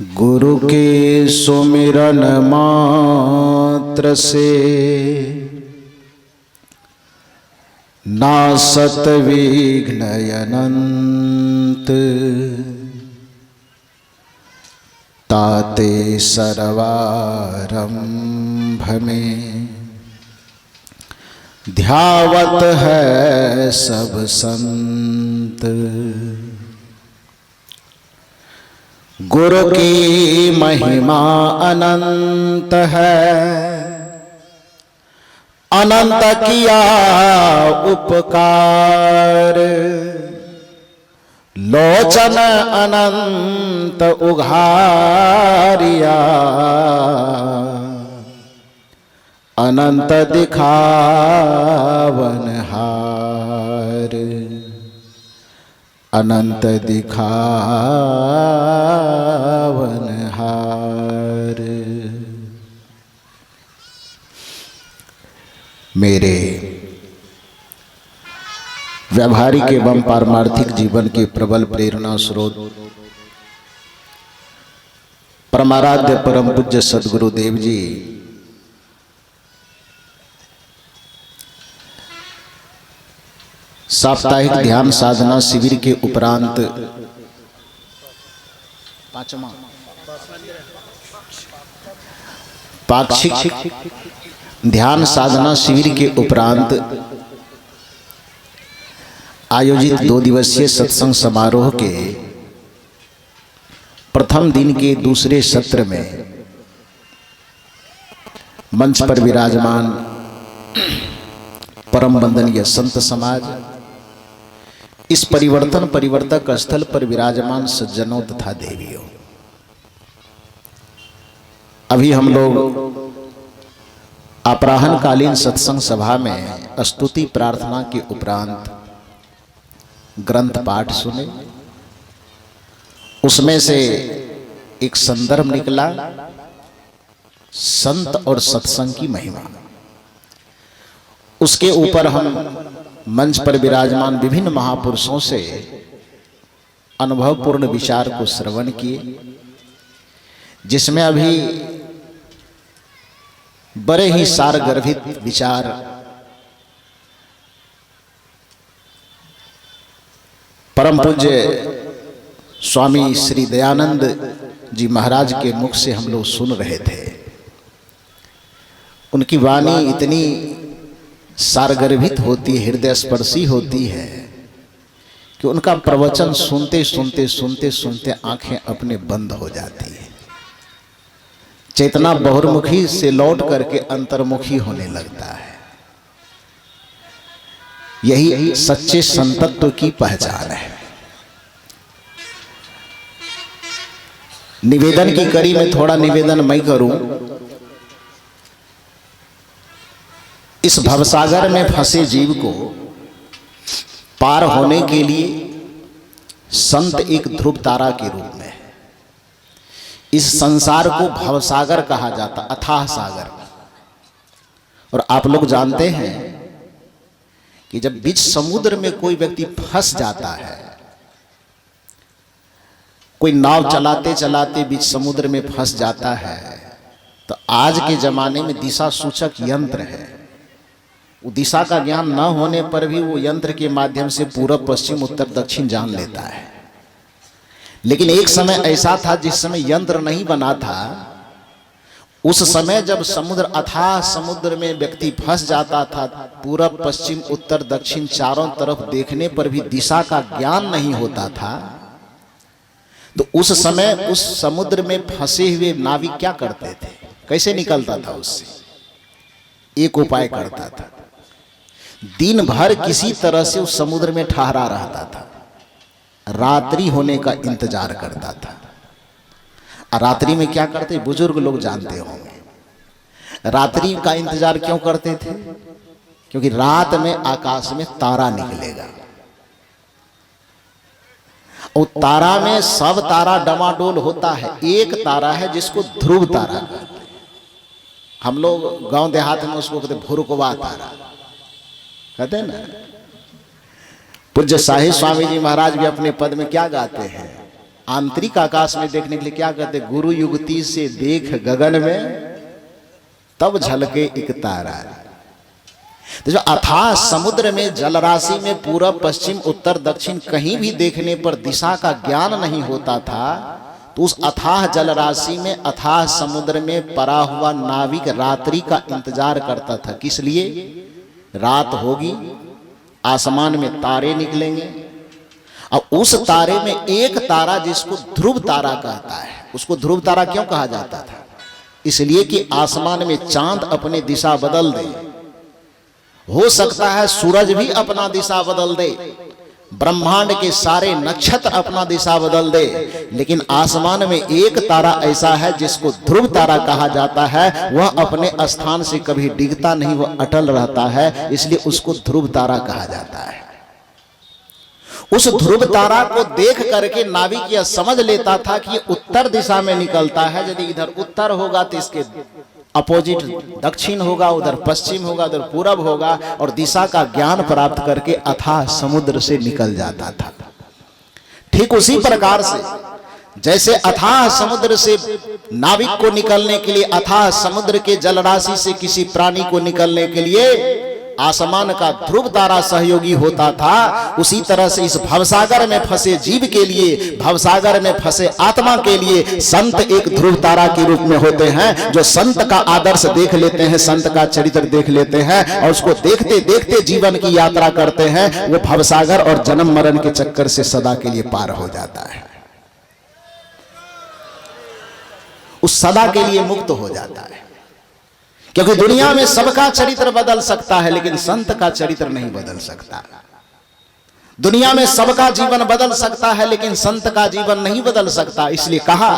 गुरु के सुमिरन मात्र से नासत विघ्न अनंत, ताते सर्वारंभ में ध्यावत है सब संत। गुरु की महिमा अनंत है, अनंत किया उपकार, लोचन अनंत उघारिया, अनंत दिखावनहार, अनंत दिखावनहार। मेरे व्यावहारिक एवं पारमार्थिक जीवन के प्रबल प्रेरणा स्रोत परमाराध्य परम पूज्य सद्गुरुदेव जी साप्ताहिक ध्यान साधना शिविर के उपरांत पाक्षिक ध्यान साधना शिविर के उपरांत आयोजित 2 दिवसीय सत्संग समारोह के प्रथम दिन के दूसरे सत्र में मंच पर विराजमान परम वंदनीय संत समाज, इस परिवर्तन परिवर्तक स्थल पर विराजमान सज्जनों तथा देवियों, अभी हम लोग अपराह्न कालीन सत्संग सभा में स्तुति प्रार्थना के उपरांत ग्रंथ पाठ सुने। उसमें से एक संदर्भ निकला, संत और सत्संग की महिमा। उसके ऊपर हम मंच पर विराजमान विभिन्न महापुरुषों से अनुभवपूर्ण विचार को श्रवण किए, जिसमें अभी बड़े ही सारगर्भित विचार परम पूज्य स्वामी श्री दयानंद जी महाराज के मुख से हम लोग सुन रहे थे। उनकी वाणी इतनी सारगर्भित होती है, हृदय स्पर्शी होती है कि उनका प्रवचन सुनते सुनते सुनते सुनते आंखें अपने बंद हो जाती है। चेतना बहुर्मुखी से लौट करके अंतर्मुखी होने लगता है। यही सच्चे संतत्व की पहचान है। निवेदन की कड़ी में थोड़ा निवेदन मैं करूं। इस भवसागर में फंसे जीव को पार होने के लिए संत एक ध्रुव तारा के रूप में है। इस संसार को भवसागर कहा जाता, अथाह सागर। और आप लोग जानते हैं कि जब बीच समुद्र में कोई व्यक्ति फंस जाता है, कोई नाव चलाते चलाते बीच समुद्र में फंस जाता है, तो आज के जमाने में दिशा सूचक यंत्र है। वो दिशा का ज्ञान न होने पर भी वो यंत्र के माध्यम से पूरब पश्चिम उत्तर दक्षिण जान लेता है। लेकिन एक समय ऐसा था जिस समय यंत्र नहीं बना था। उस समय जब समुद्र अथाह समुद्र में व्यक्ति फंस जाता था, पूरब पश्चिम उत्तर दक्षिण चारों तरफ देखने पर भी दिशा का ज्ञान नहीं होता था, तो उस समय उस समुद्र में फंसे हुए नाविक क्या करते थे, कैसे निकलता था उससे? एक उपाय करता था, दिन भर किसी तरह से उस समुद्र में ठहरा रहता था, रात्रि होने का इंतजार करता था। रात्रि में क्या करते, बुजुर्ग लोग जानते होंगे। रात्रि का इंतजार क्यों करते थे? क्योंकि रात में आकाश में तारा निकलेगा, और तारा में सब तारा डमाडोल होता है। एक तारा है जिसको ध्रुव तारा कहते हैं। हम लोग गांव देहात में उसको कहते भुरकवा तारा कहते हैं ना। पूज्य साहिब स्वामी जी महाराज भी अपने पद में क्या गाते हैं आंतरिक आकाश में देखने के लिए क्या कहते, गुरु युगति से देख गगन में तब झलके एक तारा। तो जो अथाह समुद्र में जलराशि में पूरब पश्चिम उत्तर दक्षिण कहीं भी देखने पर दिशा का ज्ञान नहीं होता था, तो उस अथाह जलराशि में अथाह समुद्र में पड़ा हुआ नाविक रात्रि का इंतजार करता था। किस लिए? रात होगी, आसमान में तारे निकलेंगे, और उस तारे में एक तारा जिसको ध्रुव तारा कहता है, उसको ध्रुव तारा क्यों कहा जाता था? इसलिए कि आसमान में चांद अपनी दिशा बदल दे, हो सकता है सूरज भी अपना दिशा बदल दे, ब्रह्मांड के सारे नक्षत्र अपना दिशा बदल दे, लेकिन आसमान में एक तारा ऐसा है जिसको ध्रुव तारा कहा जाता है। वह अपने स्थान से कभी डिगता नहीं, वह अटल रहता है, इसलिए उसको ध्रुव तारा कहा जाता है। उस ध्रुव तारा को देख करके नाविक यह समझ लेता था कि ये उत्तर दिशा में निकलता है, यदि इधर उत्तर होगा तो इसके अपोजिट दक्षिण होगा, उधर पश्चिम होगा, उधर पूरब होगा, और दिशा का ज्ञान प्राप्त करके अथाह समुद्र से निकल जाता था। ठीक उसी प्रकार से जैसे अथाह समुद्र से नाविक को निकलने के लिए, अथाह समुद्र के जलराशि से किसी प्राणी को निकलने के लिए आसमान का ध्रुव तारा सहयोगी होता था, उसी तरह से इस भवसागर में फंसे जीव के लिए, भवसागर में फंसे आत्मा के लिए संत एक ध्रुव तारा के रूप में होते हैं, जो संत का आदर्श देख लेते हैं, संत का चरित्र देख लेते हैं, और उसको देखते देखते जीवन की यात्रा करते हैं। वो भवसागर और जन्म मरण के चक्कर से सदा के लिए पार हो जाता है, उस सदा के लिए मुक्त हो जाता है। क्योंकि दुनिया में सबका चरित्र बदल सकता है, लेकिन संत का चरित्र नहीं बदल सकता। दुनिया में सबका जीवन बदल सकता है, लेकिन संत का जीवन नहीं बदल सकता। इसलिए कहा,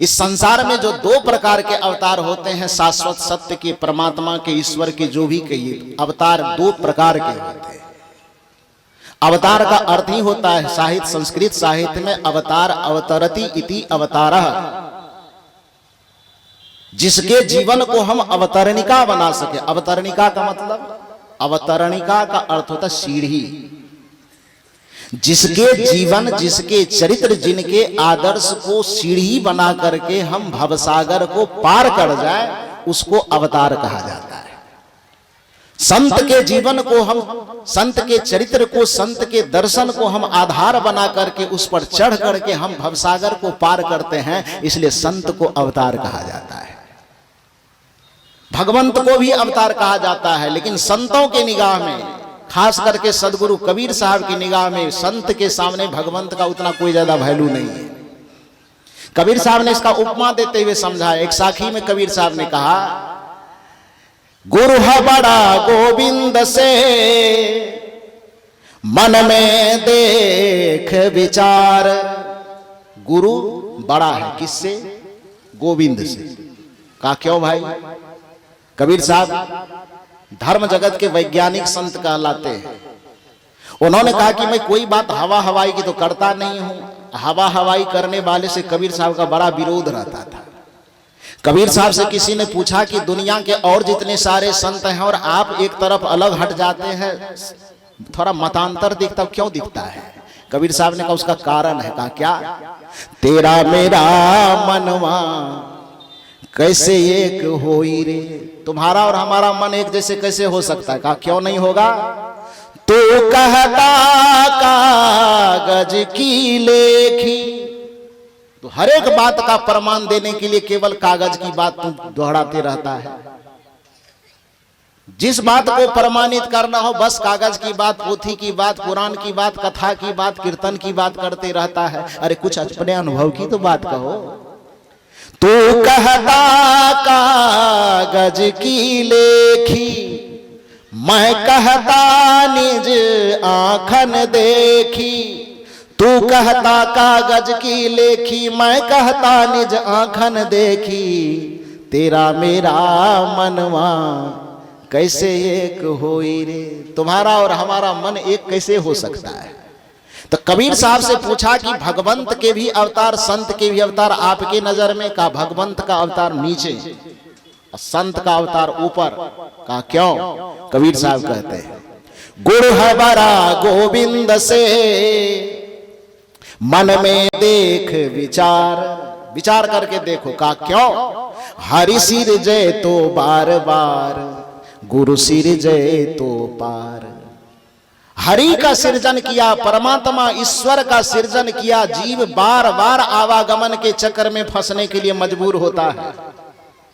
इस संसार में जो दो प्रकार के अवतार होते हैं, शाश्वत सत्य के, परमात्मा के, ईश्वर के, जो भी कहिए, अवतार दो प्रकार के होते हैं। अवतार का अर्थ ही होता है, साहित्य, संस्कृत साहित्य में अवतार, अवतरति इति अवतारः, जिसके जीवन को हम अवतरणिका बना सके। अवतरणिका का मतलब, अवतरणिका का अर्थ होता सीढ़ी। जिसके जीवन, जिसके चरित्र, जिनके आदर्श को सीढ़ी बना करके हम भवसागर को पार कर जाए, उसको अवतार कहा जाता है। संत के जीवन को हम, संत के चरित्र को, संत के दर्शन को हम आधार बना करके उस पर चढ़ करके हम भवसागर को पार करते हैं, इसलिए संत को अवतार कहा जाता है। भगवंत को भी अवतार कहा जाता है, लेकिन संतों के निगाह में, खास करके सदगुरु कबीर साहब की निगाह में, संत के सामने भगवंत का उतना कोई ज्यादा वैल्यू नहीं है। कबीर साहब ने इसका उपमा देते हुए समझाया। एक साखी में कबीर साहब ने कहा, गुरु है बड़ा गोविंद से, मन में देख विचार। गुरु बड़ा है किससे? गोविंद से। कहा क्यों भाई? कबीर साहब धर्म जगत के वैज्ञानिक संत कहलाते हैं। उन्होंने कहा कि मैं कोई बात हवा हवाई की तो करता नहीं हूं। हवा हवाई करने वाले से कबीर साहब का बड़ा विरोध रहता था। कबीर साहब से किसी ने पूछा कि दुनिया के और जितने सारे संत हैं और आप एक तरफ अलग हट जाते हैं, थोड़ा मतांतर दिखता, क्यों दिखता है? कबीर साहब ने कहा उसका कारण है। कहा क्या? तेरा मेरा मनवा कैसे एक होई रे। तुम्हारा और हमारा मन एक जैसे कैसे हो सकता है? कहा क्यों नहीं होगा? तू कहता कागज की लेखी, तो हर एक बात का प्रमाण देने के लिए केवल कागज की बात तू दोहराते रहता है। जिस बात को प्रमाणित करना हो बस कागज की बात, पोथी की बात, पुराण की बात, कथा की बात, कीर्तन की बात करते रहता है। अरे कुछ अपने अनुभव की तो बात कहो। तू कहता कागज की लेखी, मैं कहता निज आँखन देखी। तू कहता कागज की लेखी, मैं कहता निज आँखन देखी। तेरा मेरा मनवा कैसे एक होई रे। तुम्हारा और हमारा मन एक कैसे हो सकता है? तो कबीर साहब से पूछा कि भगवंत के भी अवतार, संत के भी अवतार आपके नजर में? का भगवंत का अवतार नीचे, संत का अवतार ऊपर। कहा क्यों? कबीर साहब कहते हैं, गुरु है बड़ा गोविंद से, मन में देख विचार, विचार करके देखो का क्यों? हरि सिर जय तो बार बार, गुरु सिर जय तो पार। हरि का सृजन किया, परमात्मा ईश्वर का सृजन किया, जीव बार बार आवागमन के चक्कर में फंसने के लिए मजबूर होता है।